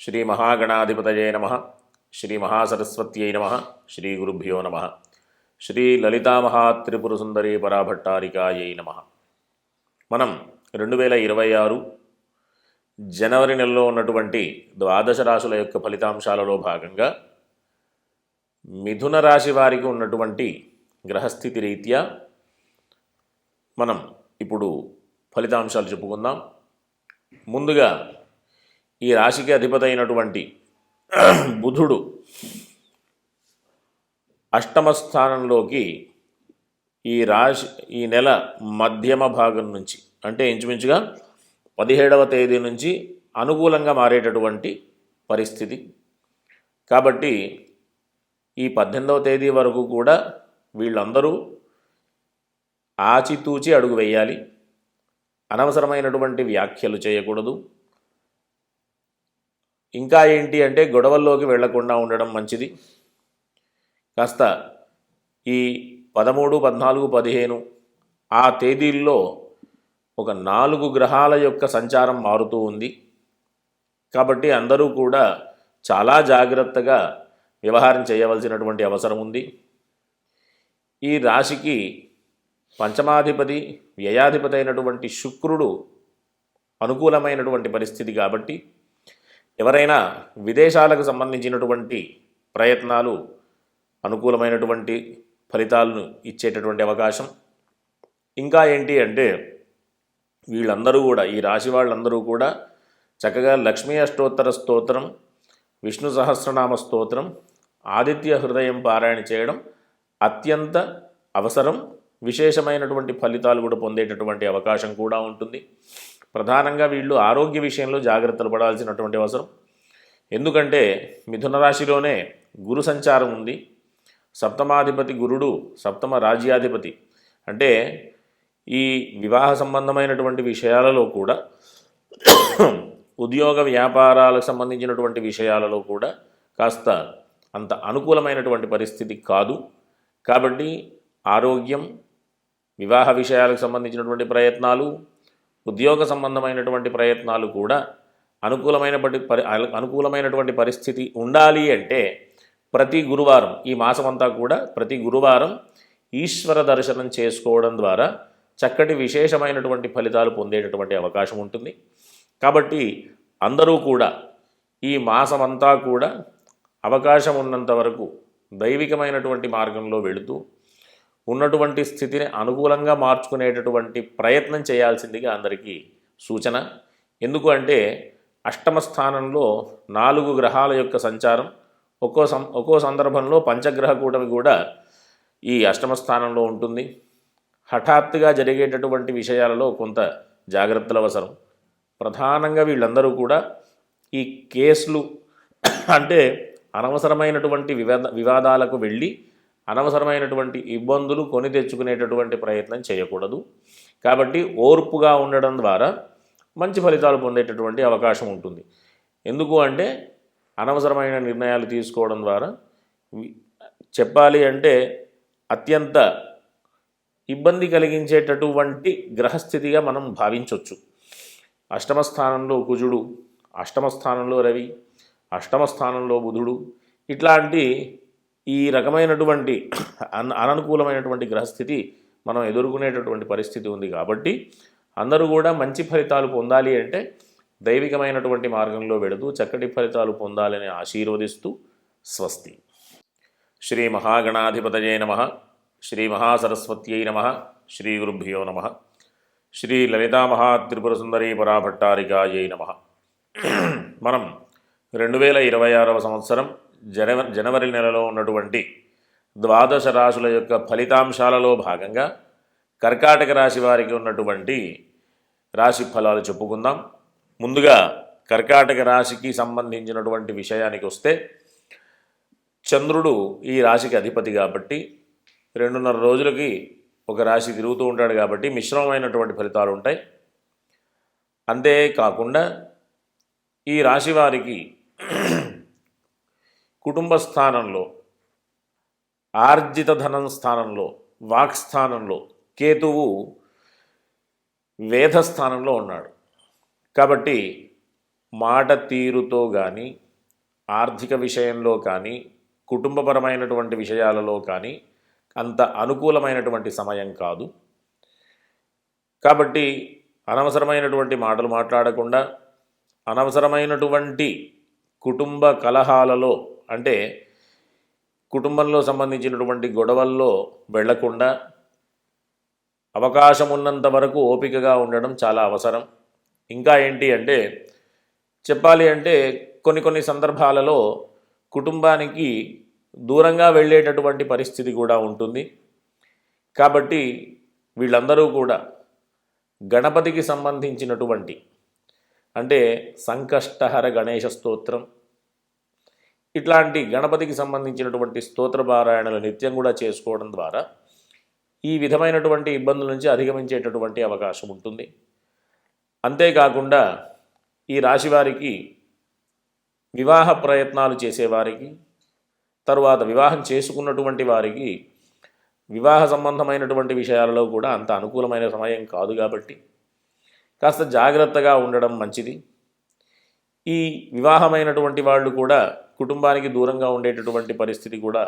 శ్రీ మహాగణాధిపతయే నమః. శ్రీ మహాసరస్వత్యై నమః. శ్రీ గురుభ్యో నమః. శ్రీ లలితామహాత్రిపురసుందరీ పరాభట్టారికాయై నమః. మనం 2026 జనవరి నెలలో ఉన్నటువంటి ద్వాదశ రాశుల యొక్క ఫలితాంశాలలో భాగంగా మిథున రాశి వారికి ఉన్నటువంటి గ్రహస్థితి రీత్యా మనం ఇప్పుడు ఫలితాంశాలు చెప్పుకుందాం. ముందుగా ఈ రాశికి అధిపతి అయినటువంటి బుధుడు అష్టమ స్థానంలోకి ఈ నెల మధ్యమ భాగం నుంచి అంటే ఇంచుమించుగా 17వ తేదీ నుంచి అనుకూలంగా మారేటటువంటి పరిస్థితి. కాబట్టి ఈ 18వ తేదీ వరకు కూడా వీళ్ళందరూ ఆచితూచి అడుగు వేయాలి. అనవసరమైనటువంటి వ్యాఖ్యలు చేయకూడదు. ఇంకా ఏంటి అంటే గొడవల్లోకి వెళ్లకుండా ఉండడం మంచిది. కాస్త ఈ 13, 14, 15 ఆ తేదీల్లో ఒక 4 గ్రహాల యొక్క సంచారం మారుతూ ఉంది. కాబట్టి అందరూ కూడా చాలా జాగ్రత్తగా వ్యవహారం చేయవలసినటువంటి అవసరం ఉంది. ఈ రాశికి పంచమాధిపతి వ్యయాధిపతి అయినటువంటి శుక్రుడు అనుకూలమైనటువంటి పరిస్థితి. కాబట్టి ఎవరైనా విదేశాలకు సంబంధించినటువంటి ప్రయత్నాలు అనుకూలమైనటువంటి ఫలితాలను ఇచ్చేటటువంటి అవకాశం. ఇంకా ఏంటి అంటే వీళ్ళందరూ కూడా ఈ రాశి వాళ్ళందరూ కూడా చక్కగా లక్ష్మీ అష్టోత్తర స్తోత్రం, విష్ణు సహస్రనామ స్తోత్రం, ఆదిత్య హృదయం పారాయణ చేయడం అత్యంత అవసరం. విశేషమైనటువంటి ఫలితాలు కూడా పొందేటటువంటి అవకాశం కూడా ఉంటుంది. ప్రధానంగా వీళ్ళు ఆరోగ్య విషయంలో జాగ్రత్తలు పడాల్సినటువంటి అవసరం. ఎందుకంటే మిథున రాశిలోనే గురు సంచారం ఉంది. సప్తమాధిపతి గురుడు సప్తమ రాజ్యాధిపతి. అంటే ఈ వివాహ సంబంధమైనటువంటి విషయాలలో కూడా ఉద్యోగ వ్యాపారాలకు సంబంధించినటువంటి విషయాలలో కూడా కాస్త అంత అనుకూలమైనటువంటి పరిస్థితి కాదు. కాబట్టి ఆరోగ్యం, వివాహ విషయాలకు సంబంధించినటువంటి ప్రయత్నాలు, ఉద్యోగ సంబంధమైనటువంటి ప్రయత్నాలు కూడా అనుకూలమైనటువంటి పరిస్థితి ఉండాలి అంటే ప్రతి గురువారం ఈ మాసమంతా కూడా ప్రతి గురువారం ఈశ్వర దర్శనం చేసుకోవడం ద్వారా చక్కటి విశేషమైనటువంటి ఫలితాలు పొందేటటువంటి అవకాశం ఉంటుంది. కాబట్టి అందరూ కూడా ఈ మాసమంతా కూడా అవకాశం ఉన్నంత వరకు దైవికమైనటువంటి మార్గంలో వెళుతూ ఉన్నటువంటి స్థితిని అనుకూలంగా మార్చుకునేటటువంటి ప్రయత్నం చేయాల్సిందిగా అందరికీ సూచన. ఎందుకు అంటే అష్టమ స్థానంలో 4 గ్రహాల యొక్క సంచారం, ఒక్కో సందర్భంలో పంచగ్రహ కూటమి కూడా ఈ అష్టమ స్థానంలో ఉంటుంది. హఠాత్తుగా జరిగేటటువంటి విషయాలలో కొంత జాగ్రత్తలు అవసరం. ప్రధానంగా వీళ్ళందరూ కూడా ఈ కేసులు అంటే అనవసరమైనటువంటి వివాదాలకు వెళ్ళి అనవసరమైనటువంటి ఇబ్బందులు కొని తెచ్చుకునేటటువంటి ప్రయత్నం చేయకూడదు. కాబట్టి ఓర్పుగా ఉండడం ద్వారా మంచి ఫలితాలు పొందేటటువంటి అవకాశం ఉంటుంది. ఎందుకు అంటే అనవసరమైన నిర్ణయాలు తీసుకోవడం ద్వారా చెప్పాలి అంటే అత్యంత ఇబ్బంది కలిగించేటటువంటి గ్రహస్థితిగా మనం భావించవచ్చు. అష్టమ స్థానంలో కుజుడు, అష్టమ స్థానంలో రవి, అష్టమ స్థానంలో బుధుడు, ఇట్లాంటి ఈ రకమైనటువంటి అననుకూలమైనటువంటి గ్రహస్థితి మనం ఎదుర్కొనేటటువంటి పరిస్థితి ఉంది. కాబట్టి అందరూ కూడా మంచి ఫలితాలు పొందాలి అంటే దైవికమైనటువంటి మార్గంలో వెళుతూ చక్కటి ఫలితాలు పొందాలని ఆశీర్వదిస్తూ స్వస్తి. శ్రీ మహాగణాధిపతయే నమః. శ్రీ మహాసరస్వత్యై నమః. శ్రీ గురుభ్యో నమః. శ్రీ లలితామహాత్రిపురసుందరీ పరాభట్టారికాయై నమః. మనం 2026వ సంవత్సరం జనవరి నెలలో ఉన్నటువంటి ద్వాదశ రాశుల యొక్క ఫలితాంశాలలో భాగంగా కర్కాటక రాశి వారికి ఉన్నటువంటి రాశి ఫలాలు చెప్పుకుందాం. ముందుగా కర్కాటక రాశికి సంబంధించినటువంటి విషయానికి వస్తే చంద్రుడు ఈ రాశికి అధిపతి కాబట్టి 2.5 రోజులకి ఒక రాశి తిరుగుతూ ఉంటాడు. కాబట్టి మిశ్రమమైనటువంటి ఫలితాలు ఉంటాయి. అంతేకాకుండా ఈ రాశి వారికి కుటుంబ స్థానంలో, ఆర్జిత ధనం స్థానంలో, వాక్స్థానంలో కేతువు వేధస్థానంలో ఉన్నాడు. కాబట్టి మాట తీరుతో కానీ, ఆర్థిక విషయంలో కానీ, కుటుంబపరమైనటువంటి విషయాలలో కానీ అంత అనుకూలమైనటువంటి సమయం కాదు. కాబట్టి అనవసరమైనటువంటి మాటలు మాట్లాడకుండా, అనవసరమైనటువంటి కుటుంబ కలహాలలో అంటే కుటుంబంలో సంబంధించినటువంటి గొడవల్లో వెళ్లకుండా అవకాశం ఉన్నంత వరకు ఓపికగా ఉండడం చాలా అవసరం. ఇంకా ఏంటి అంటే చెప్పాలి అంటే కొన్ని సందర్భాలలో కుటుంబానికి దూరంగా వెళ్ళేటటువంటి పరిస్థితి కూడా ఉంటుంది. కాబట్టి వీళ్ళందరూ కూడా గణపతికి సంబంధించినటువంటి అంటే సంకష్టహర గణేశ స్తోత్రం ఇట్లాంటి గణపతికి సంబంధించినటువంటి స్తోత్ర పారాయణలు నిత్యం కూడా చేసుకోవడం ద్వారా ఈ విధమైనటువంటి ఇబ్బందుల నుంచి అధిగమించేటటువంటి అవకాశం ఉంటుంది. అంతేకాకుండా ఈ రాశివారికి వివాహ ప్రయత్నాలు చేసేవారికి, తరువాత వివాహం చేసుకున్నటువంటి వారికి వివాహ సంబంధమైనటువంటి విషయాలలో కూడా అంత అనుకూలమైన సమయం కాదు. కాబట్టి కాస్త జాగ్రత్తగా ఉండడం మంచిది. ఈ వివాహమైనటువంటి వాళ్ళు కూడా కుటుంబానికి దూరంగా ఉండేటటువంటి పరిస్థితి కూడా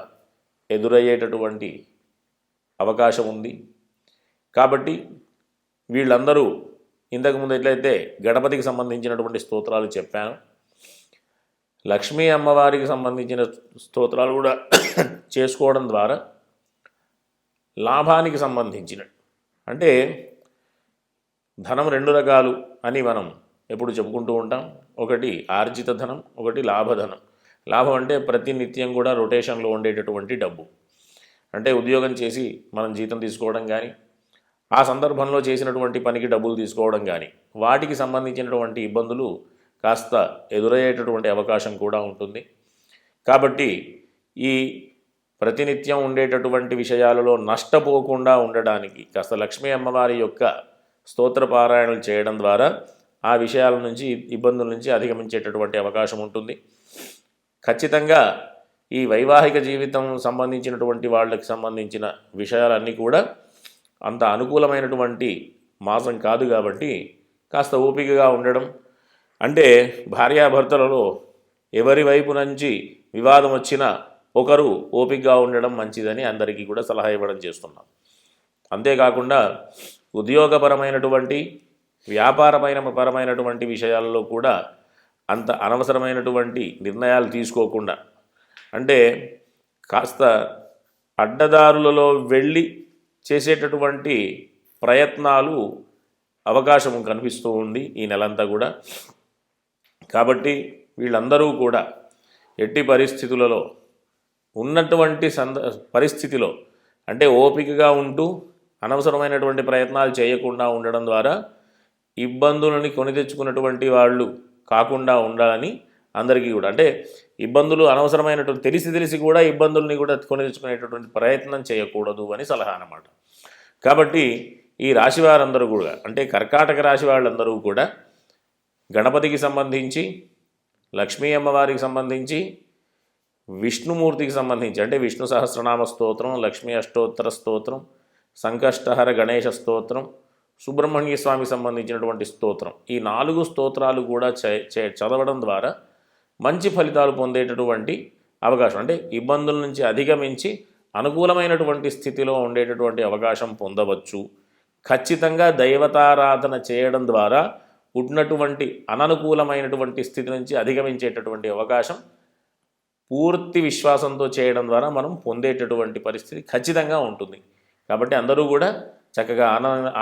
ఎదురయ్యేటటువంటి అవకాశం ఉంది. కాబట్టి వీళ్ళందరూ ఇంతకుముందు ఎట్లయితే గణపతికి సంబంధించినటువంటి స్తోత్రాలు చెప్పాను, లక్ష్మీ అమ్మవారికి సంబంధించిన స్తోత్రాలు కూడా చేసుకోవడం ద్వారా లాభానికి సంబంధించిన అంటే ధనం రెండు రకాలు అని మనం ఎప్పుడు చెప్పుకుంటూ ఉంటాం. ఒకటి ఆర్జిత ధనం, ఒకటి లాభధనం. లాభం అంటే ప్రతినిత్యం కూడా రొటేషన్లో ఉండేటటువంటి డబ్బు, అంటే ఉద్యోగం చేసి మనం జీతం తీసుకోవడం కానీ, ఆ సందర్భంలో చేసినటువంటి పనికి డబ్బులు తీసుకోవడం కానీ, వాటికి సంబంధించినటువంటి ఇబ్బందులు కాస్త ఎదురయ్యేటటువంటి అవకాశం కూడా ఉంటుంది. కాబట్టి ఈ ప్రతినిత్యం ఉండేటటువంటి విషయాలలో నష్టపోకుండా ఉండడానికి కాస్త లక్ష్మీ అమ్మవారి యొక్క స్తోత్ర పారాయణలు చేయడం ద్వారా ఆ విషయాల నుంచి, ఇబ్బందుల నుంచి అధిగమించేటటువంటి అవకాశం ఉంటుంది. ఖచ్చితంగా ఈ వైవాహిక జీవితం సంబంధించినటువంటి వాళ్ళకి సంబంధించిన విషయాలన్నీ కూడా అంత అనుకూలమైనటువంటి మాసం కాదు. కాబట్టి కాస్త ఓపికగా ఉండడం, అంటే భార్యాభర్తలలో ఎవరి వైపు నుంచి వివాదం వచ్చినా ఒకరు ఓపికగా ఉండడం మంచిదని అందరికీ కూడా సలహా ఇవ్వడం చేస్తున్నాం. అంతేకాకుండా ఉద్యోగపరమైనటువంటి వ్యాపారపరమైనటువంటి విషయాలలో కూడా అంత అనవసరమైనటువంటి నిర్ణయాలు తీసుకోకుండా, అంటే కాస్త అడ్డదారులలో వెళ్ళి చేసేటటువంటి ప్రయత్నాలు అవకాశం కనిపిస్తూ ఉంది ఈ నెలంతా కూడా. కాబట్టి వీళ్ళందరూ కూడా ఎట్టి పరిస్థితులలో ఉన్నటువంటి పరిస్థితిలో అంటే ఓపికగా ఉంటూ అనవసరమైనటువంటి ప్రయత్నాలు చేయకుండా ఉండడం ద్వారా ఇబ్బందులని కొని తెచ్చుకున్నటువంటి వాళ్ళు కాకుండా ఉండాలని అందరికీ కూడా, అంటే ఇబ్బందులు అనవసరమైనటువంటి తెలిసి కూడా ఇబ్బందుల్ని కూడా కొని తెచ్చుకునేటటువంటి ప్రయత్నం చేయకూడదు అని సలహా అన్నమాట. కాబట్టి ఈ రాశి వారందరూ కూడా, అంటే కర్కాటక రాశి వాళ్ళందరూ కూడా గణపతికి సంబంధించి, లక్ష్మీ అమ్మవారికి సంబంధించి, విష్ణుమూర్తికి సంబంధించి అంటే విష్ణు సహస్రనామ స్తోత్రం, లక్ష్మీ అష్టోత్తర స్తోత్రం, సంకష్టహర గణేశ స్తోత్రం, సుబ్రహ్మణ్య స్వామికి సంబంధించినటువంటి స్తోత్రం, ఈ 4 స్తోత్రాలు కూడా చదవడం ద్వారా మంచి ఫలితాలు పొందేటటువంటి అవకాశం, అంటే ఇబ్బందుల నుంచి అధిగమించి అనుకూలమైనటువంటి స్థితిలో ఉండేటటువంటి అవకాశం పొందవచ్చు. ఖచ్చితంగా దైవతారాధన చేయడం ద్వారా ఉన్నటువంటి అననుకూలమైనటువంటి స్థితి నుంచి అధిగమించేటటువంటి అవకాశం పూర్తి విశ్వాసంతో చేయడం ద్వారా మనం పొందేటటువంటి పరిస్థితి ఖచ్చితంగా ఉంటుంది. కాబట్టి అందరూ కూడా చక్కగా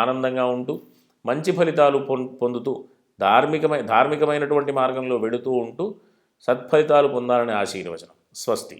ఆనందంగా ఉంటూ మంచి ఫలితాలు పొందుతూ ధార్మికమైనటువంటి మార్గంలో వెడుతూ ఉంటూ సత్ఫలితాలు పొందాలని ఆశీర్వచనం. స్వస్తి.